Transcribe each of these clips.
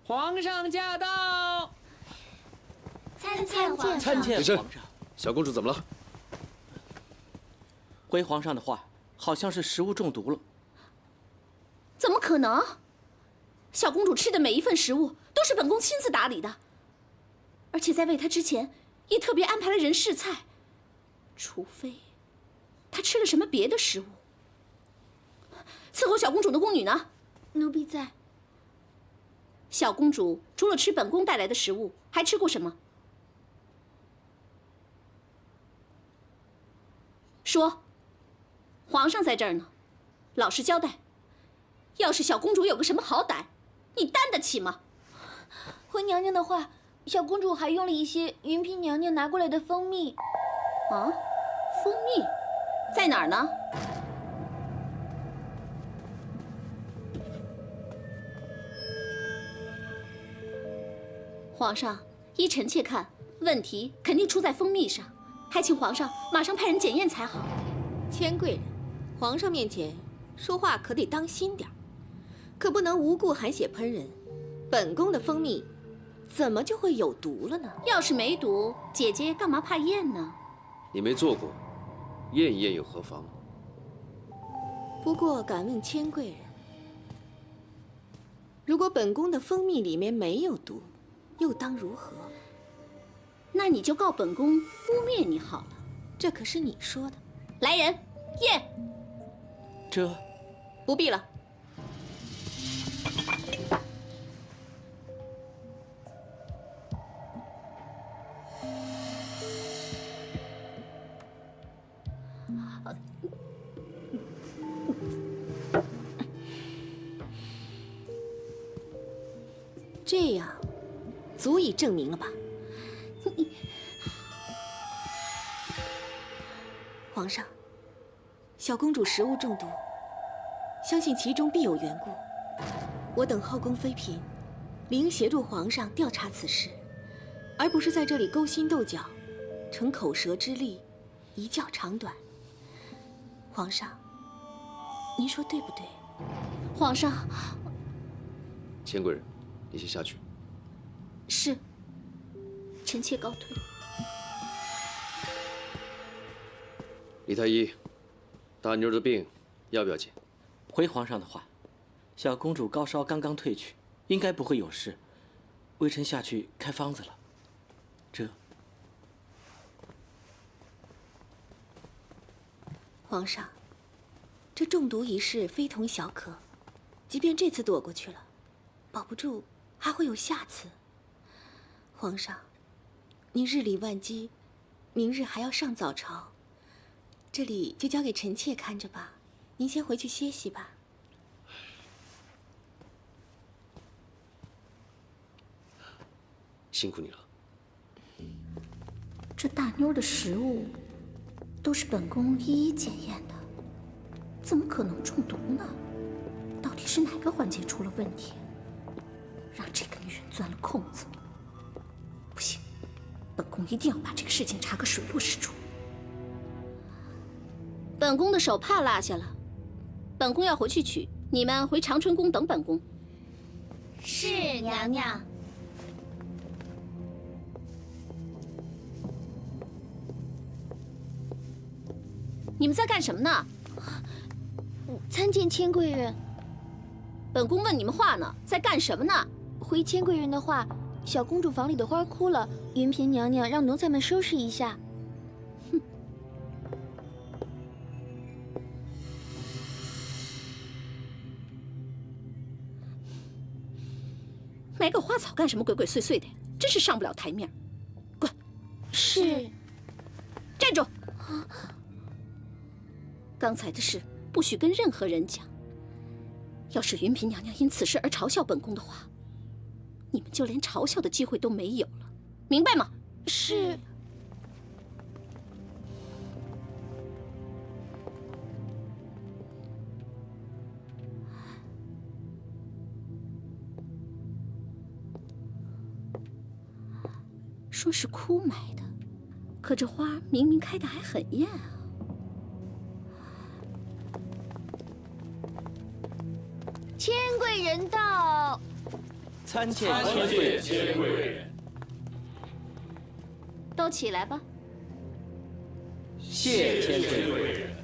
皇上驾到！参见皇上。参见起身皇上。小公主怎么了？回皇上的话，好像是食物中毒了。怎么可能？小公主吃的每一份食物都是本宫亲自打理的，而且在喂她之前，也特别安排了人试菜。除非她吃了什么别的食物。伺候小公主的宫女呢？奴婢在。小公主除了吃本宫带来的食物，还吃过什么？说。皇上在这儿呢，老实交代。要是小公主有个什么好歹，你担得起吗？回娘娘的话，小公主还用了一些云嫔娘娘拿过来的蜂蜜。啊，蜂蜜在哪儿呢？皇上，依臣妾看，问题肯定出在蜂蜜上，还请皇上马上派人检验才好。千贵人，皇上面前说话可得当心点儿，可不能无故含血喷人。本宫的蜂蜜怎么就会有毒了呢？要是没毒，姐姐干嘛怕验呢？你没做过，验一验又何妨？不过敢问千贵人，如果本宫的蜂蜜里面没有毒，又当如何？那你就告本宫污蔑你好了。这可是你说的。来人，验。这不必了。这样，足以证明了吧？皇上，小公主食物中毒，相信其中必有缘故。我等后宫妃嫔，理应协助皇上调查此事，而不是在这里勾心斗角，逞口舌之力，一较长短。皇上，您说对不对？皇上，千贵人，你先下去。是，臣妾告退。李太医，大妞的病要不要紧？回皇上的话，小公主高烧刚刚退去，应该不会有事。微臣下去开方子了。这，皇上，这中毒一事非同小可，即便这次躲过去了，保不住还会有下次。皇上，您日理万机，明日还要上早朝，这里就交给臣妾看着吧。您先回去歇息吧。辛苦你了。这大妞的食物都是本宫一一检验的，怎么可能中毒呢？到底是哪个环节出了问题，让这个女人钻了空子？不行，本宫一定要把这个事情查个水落石出。本宫的手帕落下了，本宫要回去取，你们回长春宫等本宫。是娘娘。你们在干什么呢？参见千贵人。本宫问你们话呢，在干什么呢？回千贵人的话，小公主房里的花枯了，云嫔娘娘让奴才们收拾一下。哼。买个花草干什么鬼鬼祟祟的，真是上不了台面。滚！是。站住！刚才的事不许跟任何人讲。要是云嫔娘娘因此事而嘲笑本宫的话，你们就连嘲笑的机会都没有了，明白吗？是。说是枯买的，可这花明明开得还很艳啊。千贵人到。参见千贵人。都起来吧。谢千贵人。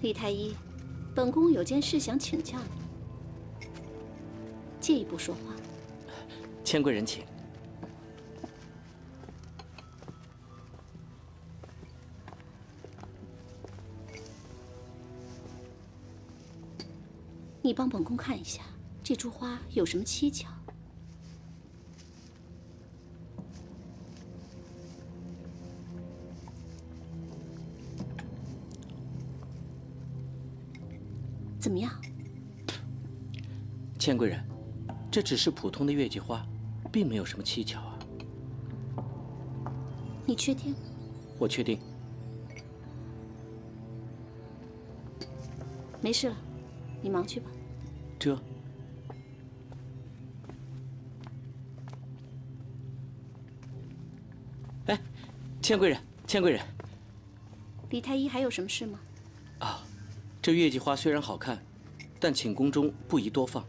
李太医，本宫有件事想请教你，借一步说话。千贵人请。你帮本宫看一下，这株花有什么蹊跷？怎么样？千贵人，这只是普通的月季花，并没有什么蹊跷啊。你确定？我确定。没事了，你忙去吧。这。哎，千贵人，千贵人。李太医还有什么事吗？啊，这月季花虽然好看，但寝宫中不宜多放，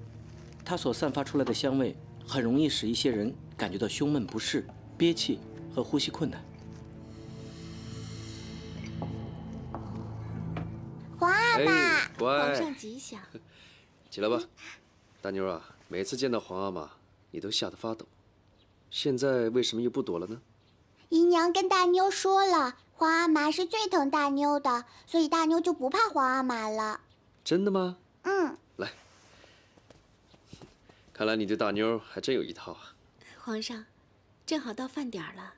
它所散发出来的香味很容易使一些人感觉到胸闷不适、憋气和呼吸困难。皇阿玛，哎，乖，皇上吉祥。起来吧。大妞啊，每次见到皇阿玛，你都吓得发抖，现在为什么又不躲了呢？姨娘跟大妞说了，皇阿玛是最疼大妞的，所以大妞就不怕皇阿玛了。真的吗？嗯，来，看来你对大妞还真有一套啊。皇上，正好到饭点了，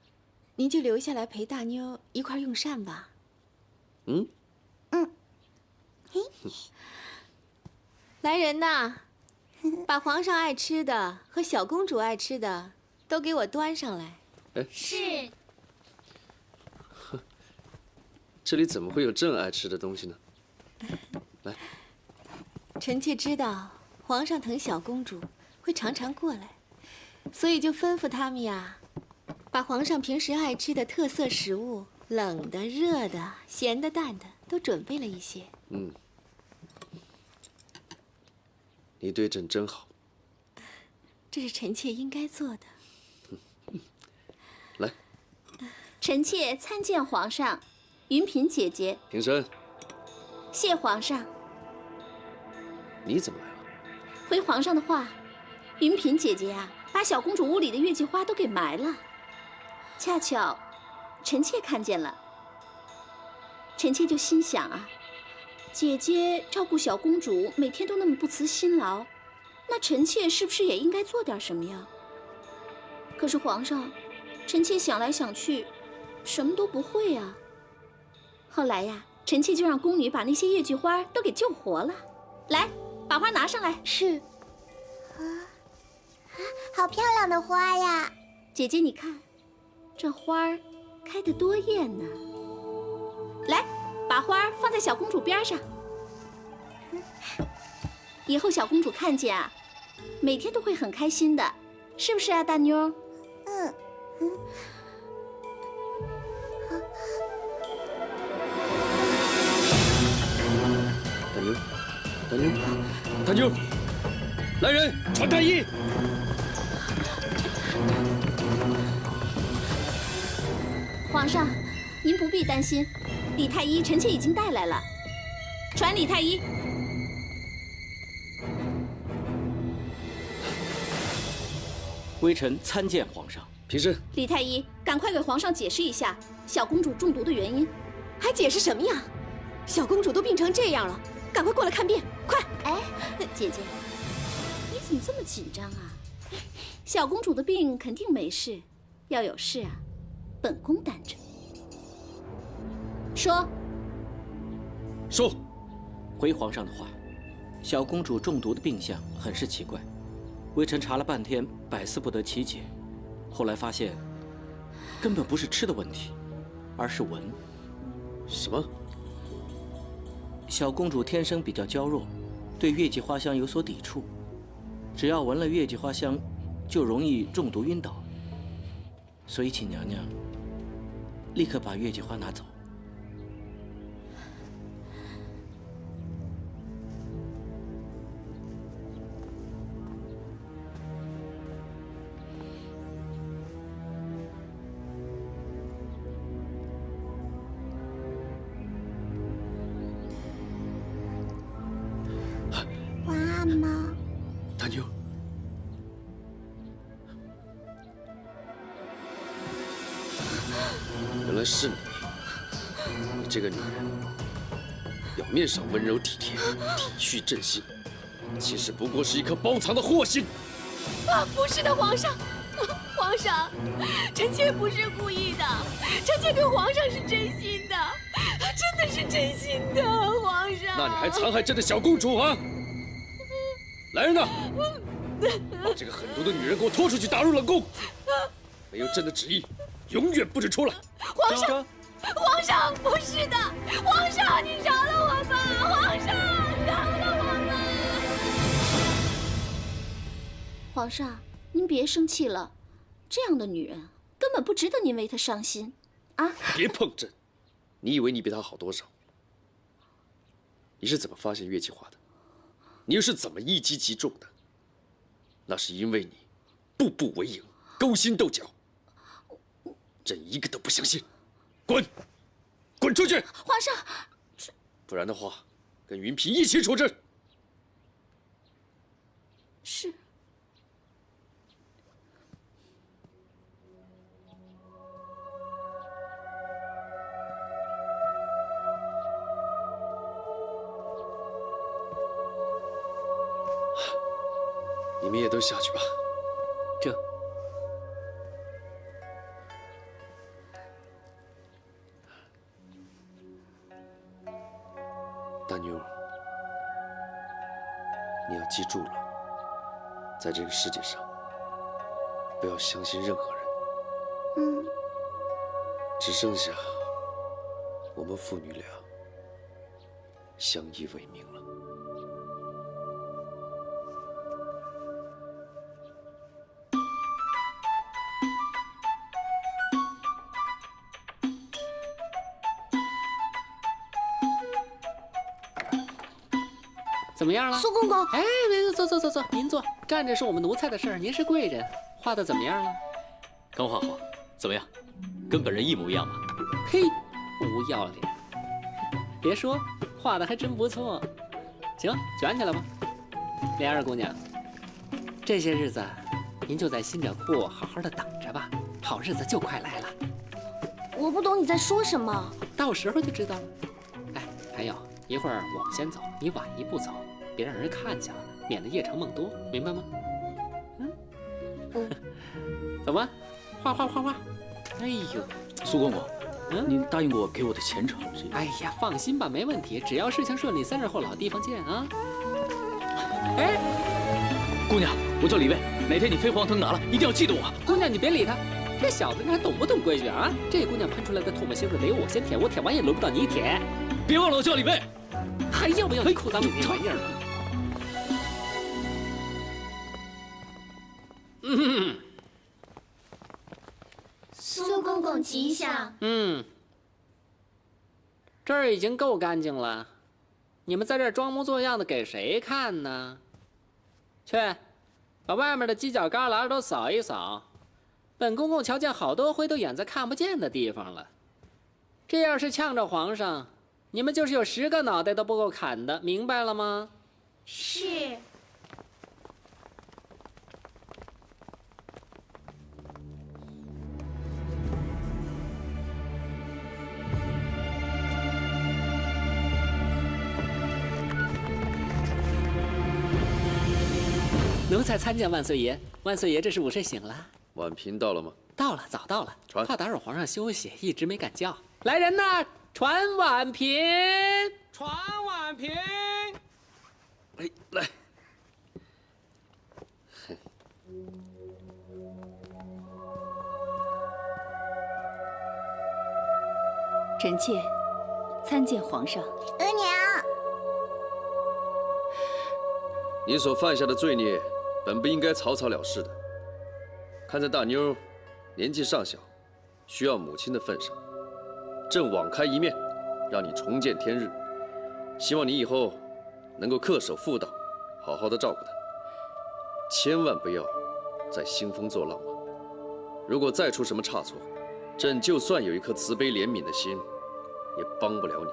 您就留下来陪大妞一块用膳吧。嗯。来人呐，把皇上爱吃的和小公主爱吃的都给我端上来。哎，是。这里怎么会有朕爱吃的东西呢？来，臣妾知道皇上疼小公主，会常常过来，所以就吩咐他们呀，把皇上平时爱吃的特色食物，冷的、热的、咸的、淡的，都准备了一些。嗯，你对朕真好。这是臣妾应该做的。来，臣妾参见皇上，云嫔姐姐。平身。谢皇上。你怎么来了？回皇上的话，云嫔姐姐呀，把小公主屋里的月季花都给埋了。恰巧，臣妾看见了。臣妾就心想啊，姐姐照顾小公主，每天都那么不辞辛劳，那臣妾是不是也应该做点什么呀？可是皇上，臣妾想来想去，什么都不会啊。后来呀，臣妾就让宫女把那些月季花都给救活了。来，把花拿上来。是。好漂亮的花呀！姐姐，你看，这花儿开得多艳呢。来，把花儿放在小公主边上。以后小公主看见啊，每天都会很开心的，是不是啊，大妞？嗯。大妞，大妞，大妞，来人，传太医！皇上，您不必担心，李太医臣妾已经带来了。传李太医。微臣参见皇上。平身。李太医，赶快给皇上解释一下小公主中毒的原因。还解释什么呀？小公主都病成这样了，赶快过来看病，快！哎，姐姐，你怎么这么紧张啊？小公主的病肯定没事，要有事啊，本宫担着。说。回皇上的话，小公主中毒的病象很是奇怪，微臣查了半天，百思不得其解。后来发现，根本不是吃的问题，而是闻。什么？小公主天生比较娇弱，对月季花香有所抵触，只要闻了月季花香，就容易中毒晕倒。所以请娘娘立刻把月季花拿走。妈妈。大妞，原来是你！你这个女人，表面上温柔体贴、体恤朕心，其实不过是一颗包藏的祸心。啊，不是的，皇上，皇上，臣妾不是故意的，臣妾对皇上是真心的，真的是真心的，皇上。那你还残害朕的小公主啊！来人呐，把这个狠毒的女人给我拖出去，打入冷宫。没有朕的旨意，永远不准出来。皇上，皇上，不是的，皇上，你饶了我吧，皇上，饶了我吧。皇上，您别生气了，这样的女人根本不值得您为她伤心，啊！别碰朕！你以为你比她好多少？你是怎么发现月季花的？你又是怎么一击即中的？那是因为你步步为营，勾心斗角。朕一个都不相信。滚！滚出去！皇上，不然的话，跟云嫔一起处置。是。你们也都下去吧。这。大妞，你要记住了，在这个世界上，不要相信任何人。嗯。只剩下我们父女俩相依为命了。怎么样了？苏公公，哎，坐，您坐，站着是我们奴才的事儿，您是贵人，画的怎么样了？刚画好，怎么样？跟本人一模一样吧？嘿，不要脸！别说，画的还真不错。行，卷起来吧。莲儿姑娘，这些日子您就在新枕库好好的等着吧，好日子就快来了。我不懂你在说什么。到时候就知道了。哎，还有一会儿我们先走，你晚一步走，别让人看见了，免得夜长梦多，明白吗？走吧，画。哎呦，苏公公，嗯，您答应过给我的前程，哎呀，放心吧，没问题，只要事情顺利，3日后老地方见啊。哎，姑娘，我叫李卫，哪天你飞黄腾达了，一定要记得我。姑娘你别理他，这小子你还懂不懂规矩啊？这姑娘喷出来的唾沫星子得由我先舔，我舔完也轮不到你舔。别忘了我叫李卫，还要不要你裤裆里那玩意儿？苏公公吉祥。这儿已经够干净了，你们在这儿装模作样的给谁看呢？去，把外面的犄角旮旯都扫一扫。本公公瞧见好多灰都掩在看不见的地方了。这要是呛着皇上，你们就是有10个脑袋都不够砍的，明白了吗？是。奴才参见万岁爷，万岁爷这是午睡醒了。婉嫔到了吗？到了，早到了。传。怕打扰皇上休息，一直没敢叫。来人呐，传婉嫔。传婉嫔。哎，来。臣妾参见皇上。额娘，你所犯下的罪孽，本不应该草草了事的。看在大妞年纪尚小，需要母亲的份上，朕网开一面，让你重见天日。希望你以后能够恪守妇道，好好的照顾她，千万不要再兴风作浪了。如果再出什么差错，朕就算有一颗慈悲怜悯的心，也帮不了你。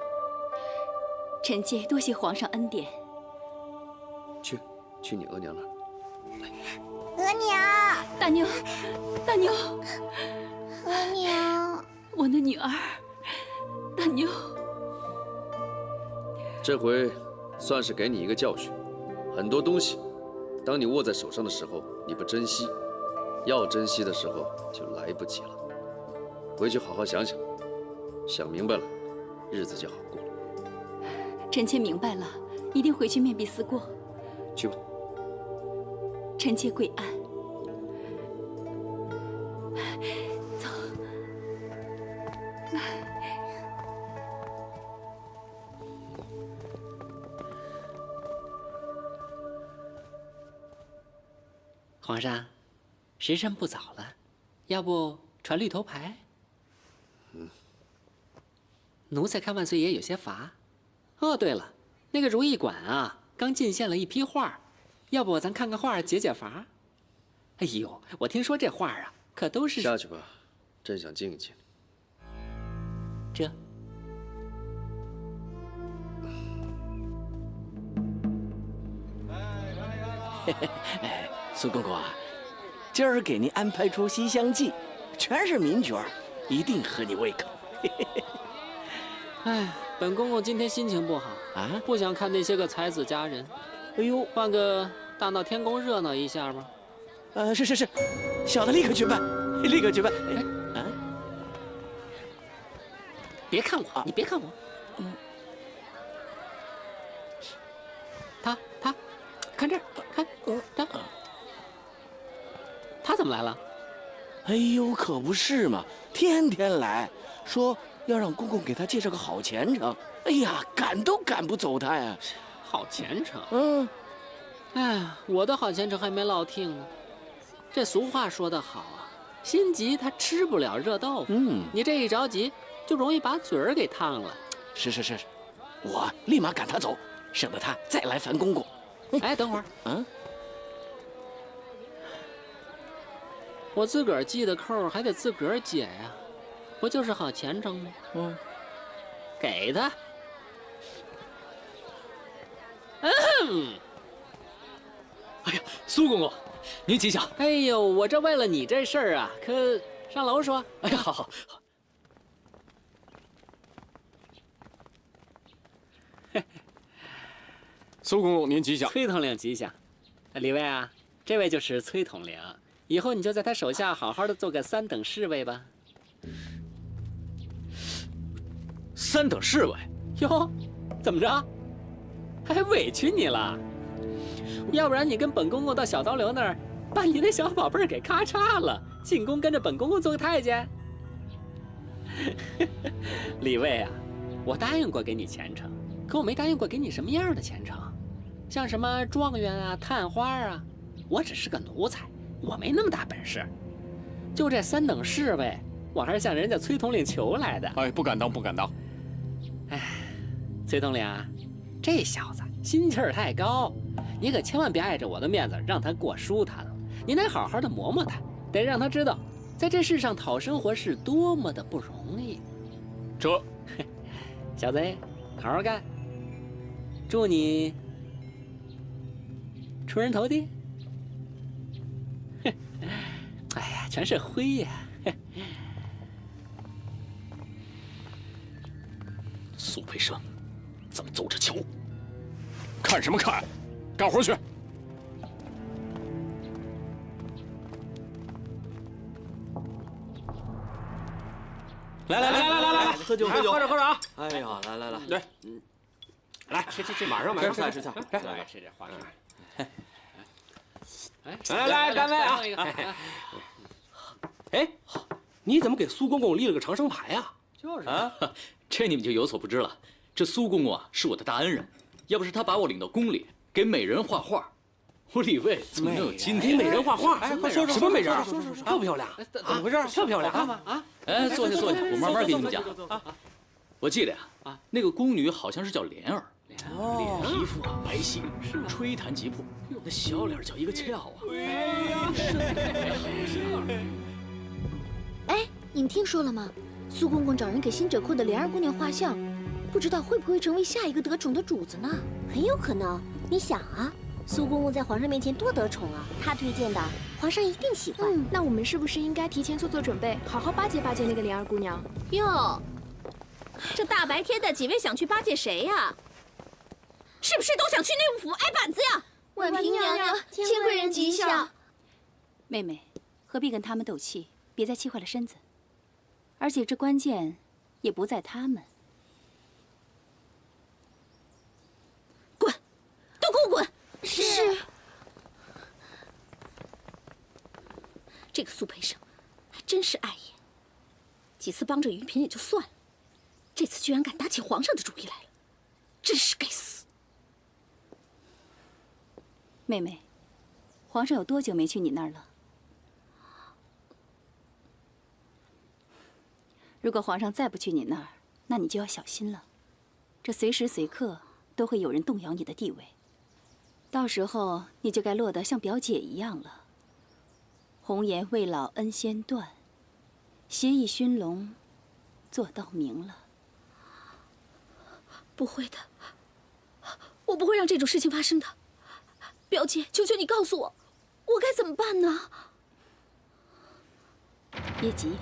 臣妾多谢皇上恩典。去，去你额娘那儿。额娘，大妞，大妞，额娘，我的女儿，大妞。这回算是给你一个教训，很多东西，当你握在手上的时候，你不珍惜，要珍惜的时候就来不及了。回去好好想想，想明白了，日子就好过了。臣妾明白了，一定回去面壁思过。去吧。臣妾跪安。走。皇上，时辰不早了，要不传绿头牌？奴才看万岁爷有些乏。哦，对了，那个如意馆啊，刚进献了一批画，要不咱看看画解解乏？哎呦，我听说这画啊，可都是……下去吧，朕想静一静。这。苏公公啊，今儿给您安排出《西厢记》，全是名角，一定合你胃口。哎，本公公今天心情不好啊，不想看那些个才子佳人。哎呦，换个大闹天宫热闹一下吧。是，小的立刻去办，立刻去办。哎，啊，别看我，你别看我。他，看这儿，看他怎么来了？哎呦，可不是嘛，天天来，说要让公公给他介绍个好前程。哎呀，赶都赶不走他呀。好前程？嗯，哎，我的好前程还没落听呢。这俗话说得好啊，心急他吃不了热豆腐。你这一着急，就容易把嘴儿给烫了。是，我立马赶他走，省得他再来烦公公。哎，等会儿，我自个儿系的扣还得自个儿解呀，不就是好前程吗？给他。哎呀，苏公公，您吉祥！哎呦，我这为了你这事儿啊，可上楼说。哎呀，好。苏公公您吉祥，崔统领吉祥。李卫啊，这位就是崔统领，以后你就在他手下好好的做个3等侍卫吧。3等侍卫？哟，怎么着？还委屈你了？要不然你跟本公公到小刀流那儿，把你那小宝贝儿给咔嚓了，进宫跟着本公公做个太监。李卫啊，我答应过给你前程，可我没答应过给你什么样的前程。像什么状元啊、探花啊，我只是个奴才，我没那么大本事。就这3等侍卫，我还是向人家崔统领求来的。哎，不敢当。哎，崔统领啊，这小子心气儿太高，你可千万别碍着我的面子让他过舒坦了。你得好好的磨磨他，得让他知道，在这世上讨生活是多么的不容易。这，小子，好好干，祝你出人头地。哎呀，全是灰呀！苏培盛，咱们走着瞧。看什么看？干活去！来，喝酒，喝着啊！哎呀，来，对，来吃，马上吃菜，来吃这花生。来，干杯啊！哎，你怎么给苏公公立了个长生牌啊？就是啊，这你们就有所不知了。这苏公公啊，是我的大恩人，要不是他把我领到宫里给美人画画，我李卫怎么能有今天？美人画画？哎，快说什么美人？说，漂不漂亮？怎么回事？漂不漂亮？干嘛啊？哎，坐下，我慢慢给你们讲。我记得呀，那个宫女好像是叫莲儿，皮肤啊白皙，吹弹即破，那小脸叫一个俏啊。哎，你们听说了吗？苏公公找人给新折扣的莲儿姑娘画像，不知道会不会成为下一个得宠的主子呢？很有可能。你想啊，苏公公在皇上面前多得宠啊，他推荐的，皇上一定喜欢。那我们是不是应该提前做准备，好好巴结巴结那个莲儿姑娘？哟，这大白天的，几位想去巴结谁呀？是不是都想去内务府挨板子呀？婉嫔娘娘，千贵人吉祥。妹妹，何必跟他们斗气？别再气坏了身子。而且这关键也不在他们。滚，都给我滚！是。这个苏培盛还真是碍眼，几次帮着于嫔也就算了，这次居然敢打起皇上的主意来了，真是该死！妹妹，皇上有多久没去你那儿了？如果皇上再不去你那儿，那你就要小心了。这随时随刻都会有人动摇你的地位，到时候你就该落得像表姐一样了。红颜未老恩先断，协议熏笼，做到明了。不会的，我不会让这种事情发生的。表姐，求求你告诉我，我该怎么办呢？别急。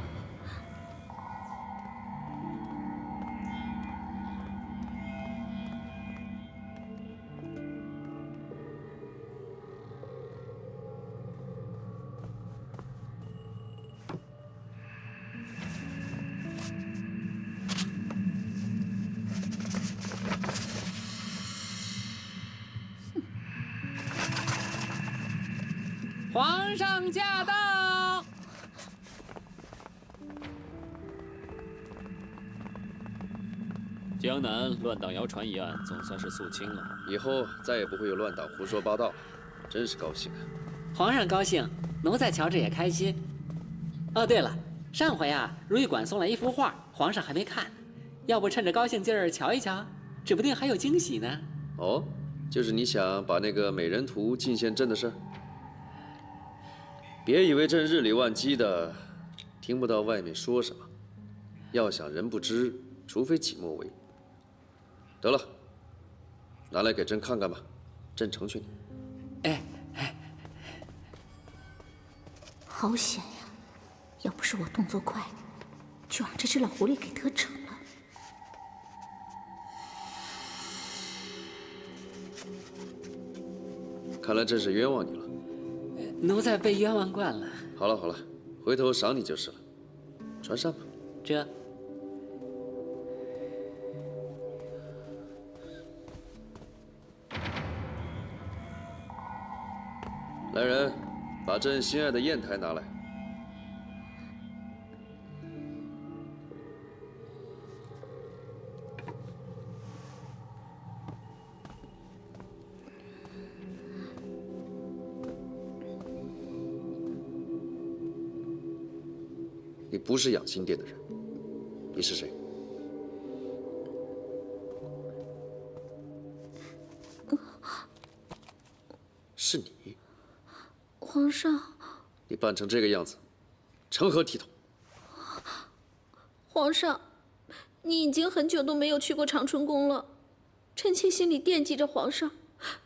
皇上驾到！江南乱党谣传一案总算是肃清了，以后再也不会有乱党胡说八道，真是高兴啊！皇上高兴，奴才瞧着也开心。哦，对了，上回啊，如意馆送来一幅画，皇上还没看，要不趁着高兴劲儿瞧一瞧，指不定还有惊喜呢。哦，就是你想把那个美人图进献朕的事儿？别以为朕日理万机的，听不到外面说什么。要想人不知，除非己莫为。得了，拿来给朕看看吧，朕成全你。哎，好险呀！要不是我动作快，就让这只老狐狸给得逞了。看来朕是冤枉你了。奴才被冤枉惯了。好了好了，回头赏你就是了。传膳吧。这。来人，把朕心爱的砚台拿来。你不是养心殿的人，你是谁？是你。皇上，你扮成这个样子，成何体统？皇上，你已经很久都没有去过长春宫了，臣妾心里惦记着皇上，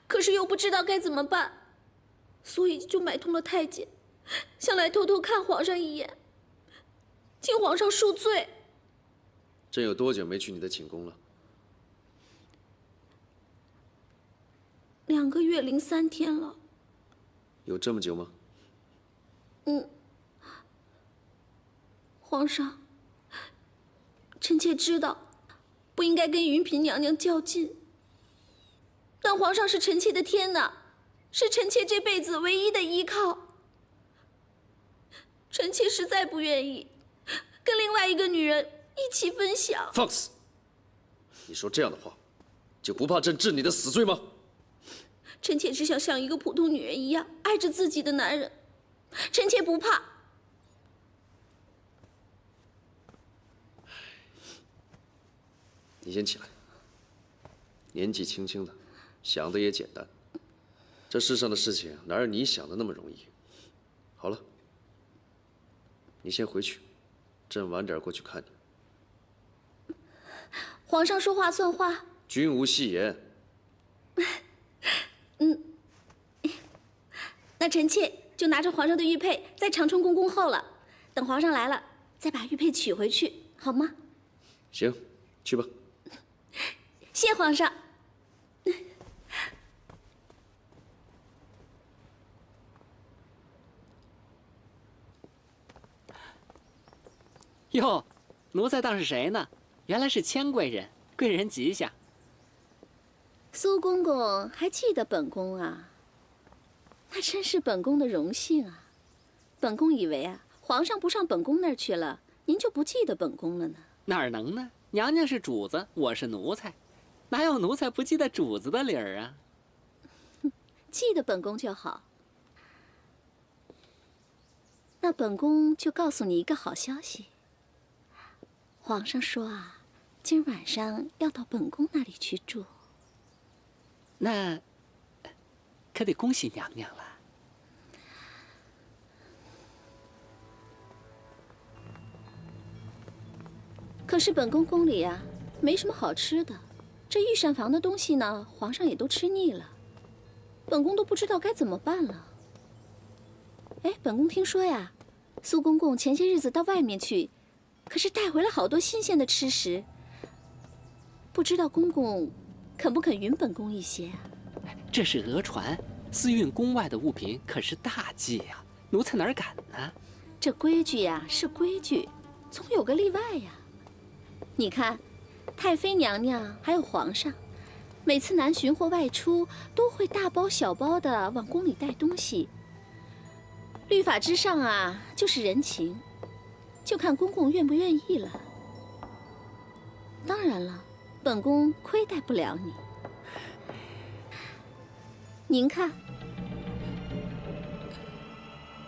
可是又不知道该怎么办，所以就买通了太监，想来偷偷看皇上一眼，请皇上恕罪。朕有多久没去你的寝宫了？2个月零3天了。有这么久吗？皇上，臣妾知道不应该跟云嫔娘娘较劲，但皇上是臣妾的天哪，是臣妾这辈子唯一的依靠。臣妾实在不愿意跟另外一个女人一起分享。放肆！你说这样的话，就不怕朕治你的死罪吗？臣妾只想像一个普通女人一样爱着自己的男人，臣妾不怕。你先起来。年纪轻轻的，想的也简单。这世上的事情哪有你想的那么容易？好了，你先回去，朕晚点过去看你。皇上说话算话。君无戏言。那臣妾就拿着皇上的玉佩在长春宫恭候了，等皇上来了再把玉佩取回去，好吗？行，去吧。谢皇上。哟，奴才当是谁呢？原来是千贵人，贵人吉祥。苏公公还记得本宫啊？那真是本宫的荣幸啊！本宫以为啊，皇上不上本宫那儿去了，您就不记得本宫了呢。哪儿能呢？娘娘是主子，我是奴才，哪有奴才不记得主子的理儿啊？记得本宫就好。那本宫就告诉你一个好消息。皇上说啊，今儿晚上要到本宫那里去住。那可得恭喜娘娘了。可是本宫宫里啊，没什么好吃的，这御膳房的东西呢，皇上也都吃腻了，本宫都不知道该怎么办了。哎，本宫听说呀，苏公公前些日子到外面去，可是带回来好多新鲜的吃食，不知道公公肯不肯允本宫一些啊？这是讹传，私运宫外的物品可是大忌呀，奴才哪敢呢？这规矩呀是规矩，总有个例外呀。你看，太妃娘娘还有皇上，每次南巡或外出，都会大包小包的往宫里带东西。律法之上啊，就是人情，就看公公愿不愿意了。当然了，本宫亏待不了你。您看，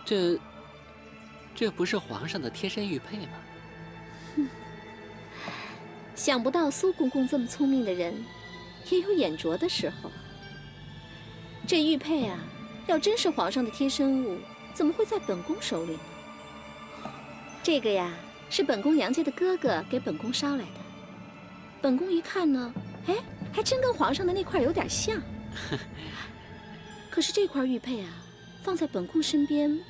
这不是皇上的贴身玉佩吗？想不到苏公公这么聪明的人，也有眼拙的时候。这玉佩啊，要真是皇上的贴身物，怎么会在本宫手里呢？这个呀，是本宫娘家的哥哥给本宫捎来的。本宫一看呢，哎，还真跟皇上的那块有点像。可是这块玉佩啊，放在本宫身边，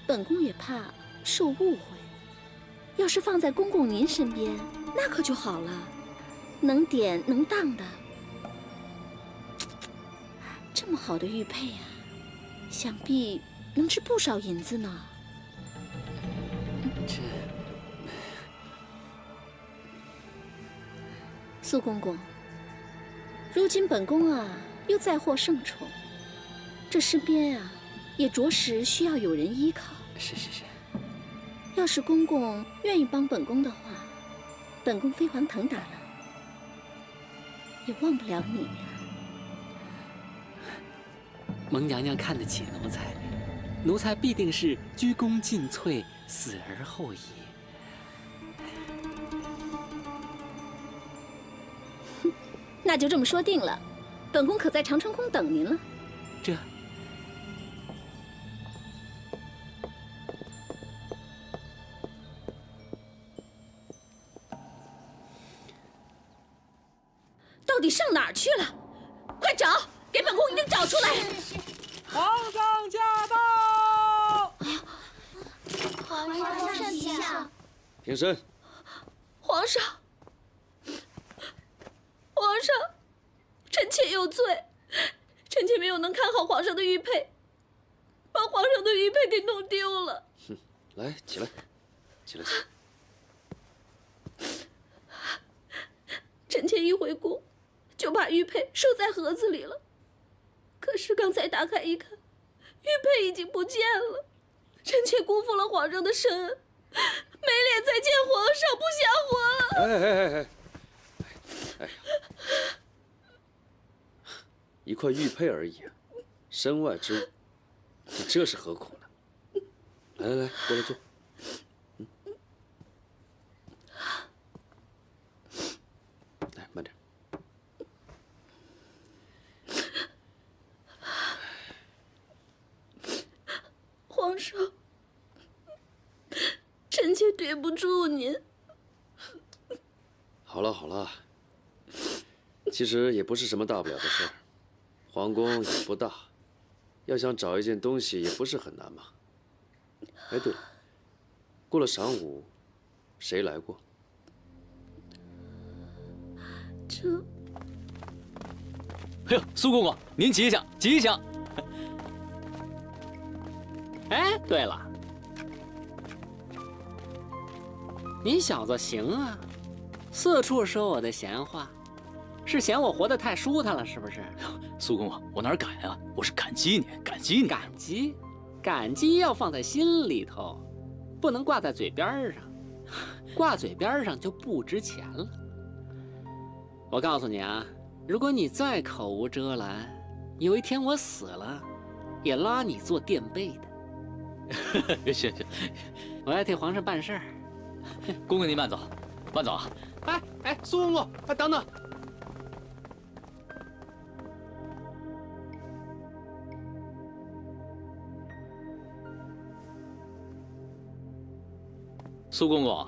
本宫也怕受误会。要是放在公公您身边，那可就好了，能典能当的。这么好的玉佩呀，想必能值不少银子呢。苏公公，如今本宫啊又再获圣宠，这身边啊也着实需要有人依靠。是。要是公公愿意帮本宫的话，本宫飞黄腾达了，也忘不了你呀。蒙娘娘看得起奴才，奴才必定是鞠躬尽瘁，死而后已。那就这么说定了，本宫可在长春宫等您了。这。到底上哪儿去了？快找，给本宫一定找出来！皇上驾到！皇上吉祥。平身。皇上，皇上，臣妾有罪，臣妾没有能看好皇上的玉佩，把皇上的玉佩给弄丢了。哼，来，起来，起来。臣妾一回宫，就把玉佩收在盒子里了。可是刚才打开一看，玉佩已经不见了。臣妾辜负了皇上的圣恩，没脸再见皇上，不想活。哎，一块玉佩而已啊，身外之物，你这是何苦呢？来，过来坐。来，慢点。皇上，臣妾对不住您。好了，其实也不是什么大不了的事儿，皇宫也不大，要想找一件东西也不是很难嘛。哎，对了，过了晌午，谁来过？这……哎呦，苏公公，您吉祥吉祥！哎，对了，你小子行啊，四处说我的闲话，是嫌我活得太舒坦了是不是？苏公公，我哪敢啊！我是感激您，感激您。感激要放在心里头，不能挂在嘴边上，挂嘴边上就不值钱了。我告诉你啊，如果你再口无遮拦，有一天我死了，也拉你做垫背的。行，我要替皇上办事儿。公公您慢走，慢走啊！哎，苏公公，等等。苏公公，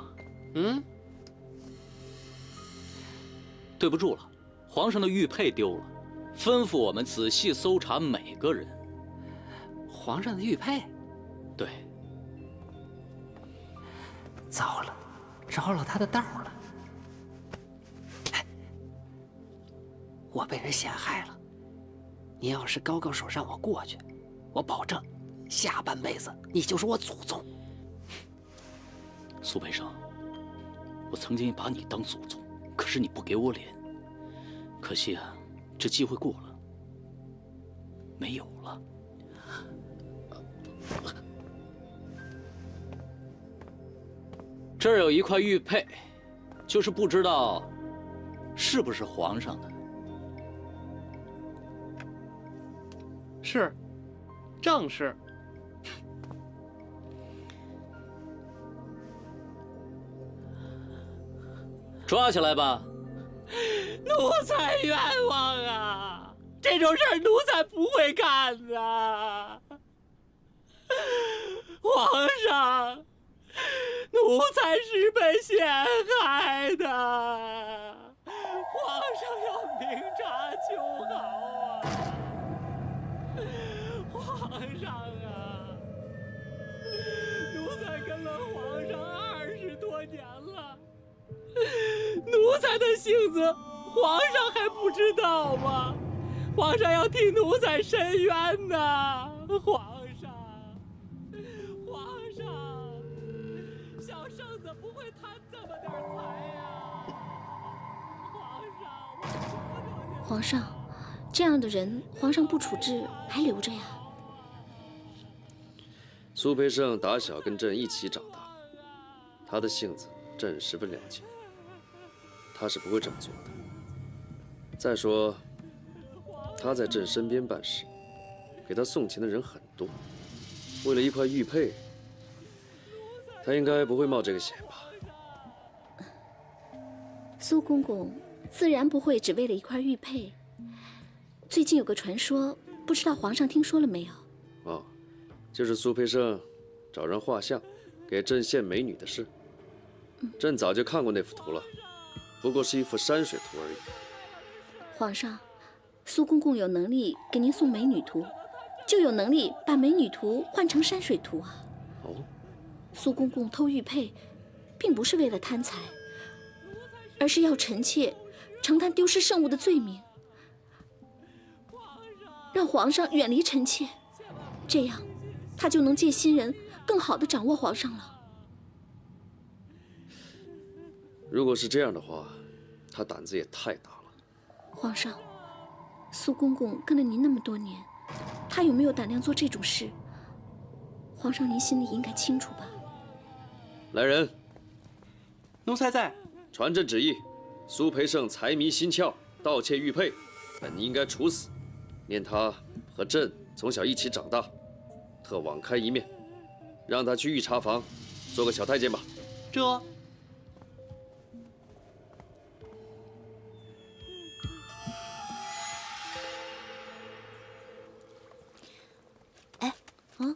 对不住了，皇上的玉佩丢了，吩咐我们仔细搜查每个人。皇上的玉佩？对。糟了，着了他的道了。我被人陷害了。你要是高高手让我过去，我保证，下半辈子你就是我祖宗。苏培盛，我曾经把你当祖宗，可是你不给我脸，可惜啊，这机会过了，没有了。这儿有一块玉佩，就是不知道是不是皇上的。是，正是。抓起来吧！奴才冤枉啊！这种事儿奴才不会干的。皇上，奴才是被陷害的，皇上要明察秋毫啊！皇上啊，奴才跟了皇上20多年了。奴才的性子，皇上还不知道吗？皇上要替奴才伸冤呐！皇上，小圣子不会贪这么点财呀！皇上，这样的人，皇上不处置还留着呀？苏培盛打小跟朕一起长大，他的性子朕十分了解。他是不会这么做的。再说，他在朕身边办事，给他送钱的人很多，为了一块玉佩，他应该不会冒这个险吧？苏公公自然不会只为了一块玉佩。最近有个传说，不知道皇上听说了没有？哦，就是苏培盛找人画像，给朕献美女的事。朕早就看过那幅图了。不过是一幅山水图而已。皇上，苏公公有能力给您送美女图，就有能力把美女图换成山水图啊。哦，苏公公偷玉佩，并不是为了贪财，而是要臣妾承担丢失圣物的罪名，让皇上远离臣妾，这样他就能借新人更好地掌握皇上了。如果是这样的话，他胆子也太大了。皇上，苏公公跟了您那么多年，他有没有胆量做这种事？皇上您心里应该清楚吧？来人，奴才在。传朕旨意，苏培盛财迷心窍，盗窃玉佩，本应该处死。念他和朕从小一起长大，特网开一面，让他去御茶房做个小太监吧。这。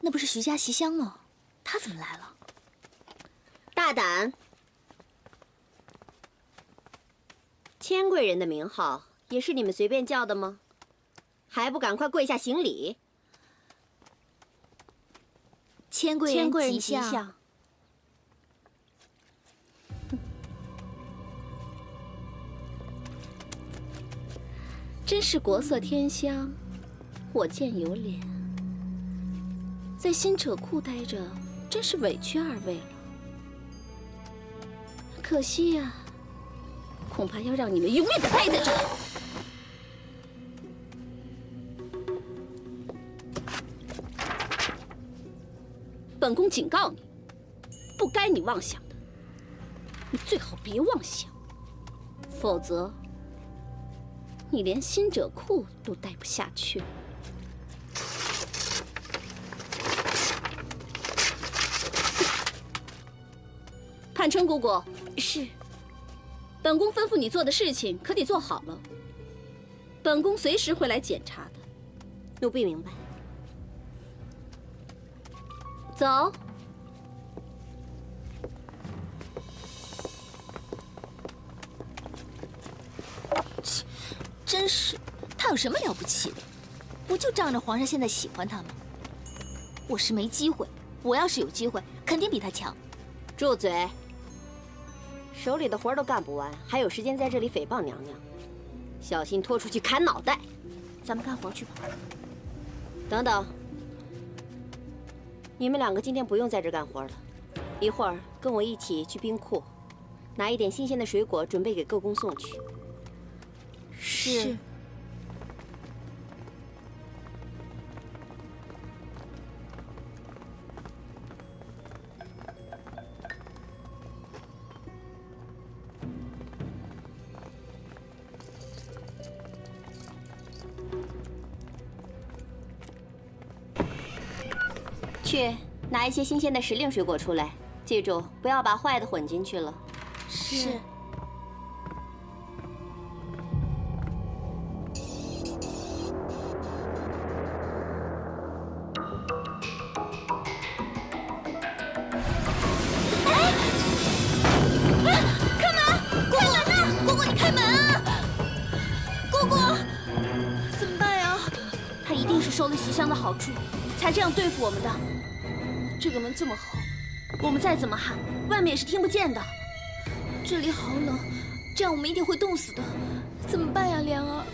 那不是徐家席香吗？他怎么来了？大胆！千贵人的名号也是你们随便叫的吗？还不赶快跪下行礼！千贵人吉祥。真是国色天香，我见犹怜。在新者库待着，真是委屈二位了。可惜呀，恐怕要让你们永远的待在这儿。本宫警告你，不该你妄想的，你最好别妄想，否则你连新者库都待不下去了。盼春姑姑，是。本宫吩咐你做的事情，可得做好了。本宫随时会来检查的。奴婢明白。走。真是，他有什么了不起的？不就仗着皇上现在喜欢他吗？我是没机会，我要是有机会，肯定比他强。住嘴！手里的活都干不完，还有时间在这里诽谤娘娘？小心拖出去砍脑袋！咱们干活去吧。等等，你们两个今天不用在这干活了，一会儿跟我一起去冰库，拿一点新鲜的水果，准备给各宫送去。是。去拿一些新鲜的时令水果出来，记住不要把坏的混进去了。是。受了席香的好处，才这样对付我们的。这个门这么厚，我们再怎么喊，外面也是听不见的。这里好冷，这样我们一定会冻死的。怎么办呀，莲儿？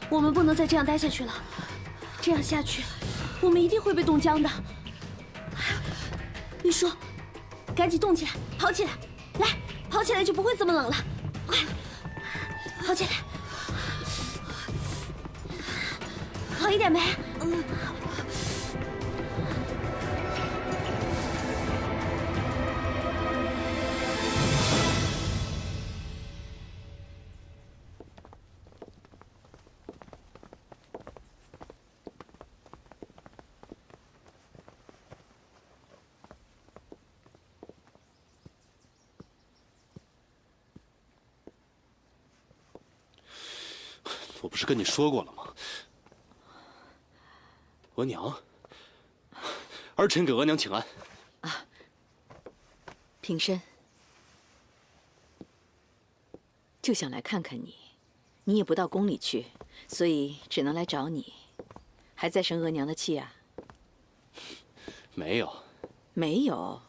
我们不能再这样待下去了，这样下去，我们一定会被冻僵的。玉书，赶紧动起来，跑起来，来！跑起来就不会这么冷了，快，跑起来，好一点没？我不是跟你说过了吗？额娘，儿臣给额娘请安。啊，平身，就想来看看你，你也不到宫里去，所以只能来找你。还在生额娘的气啊？没有，没有。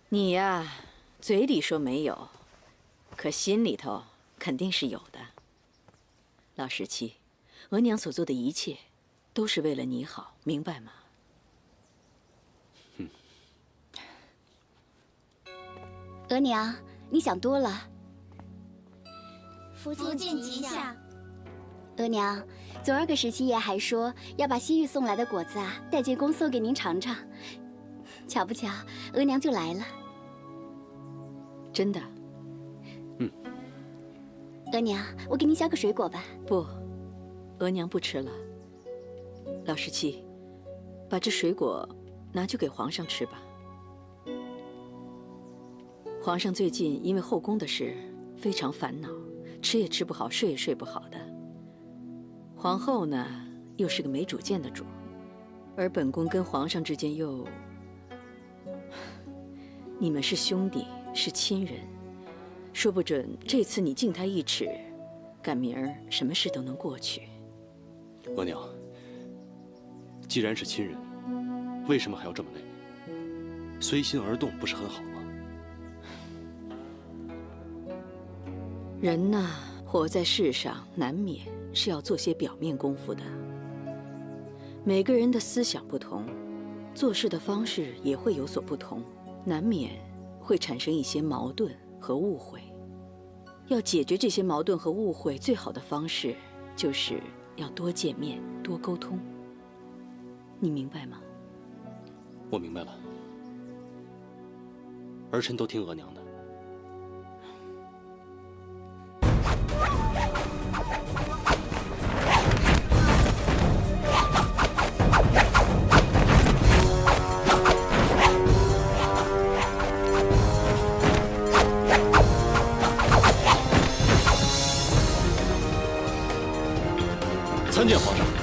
你呀，嘴里说没有，可心里头肯定是有的。老十七，额娘所做的一切，都是为了你好，明白吗？额娘，你想多了。福晋吉祥。额娘，昨儿个十七爷还说要把西域送来的果子啊带进宫送给您尝尝，巧不巧，额娘就来了。真的？额娘，我给你削个水果吧。不，额娘不吃了。老十七，把这水果拿去给皇上吃吧。皇上最近因为后宫的事非常烦恼，吃也吃不好，睡也睡不好的。皇后呢，又是个没主见的主，而本宫跟皇上之间又……你们是兄弟，是亲人，说不准这次你敬他一尺，赶明儿什么事都能过去。额娘，既然是亲人，为什么还要这么累？随心而动不是很好吗？人呐，活在世上，难免是要做些表面功夫的。每个人的思想不同，做事的方式也会有所不同，难免会产生一些矛盾和误会。要解决这些矛盾和误会，最好的方式就是要多见面，多沟通。你明白吗？我明白了，儿臣都听额娘的。参见皇上。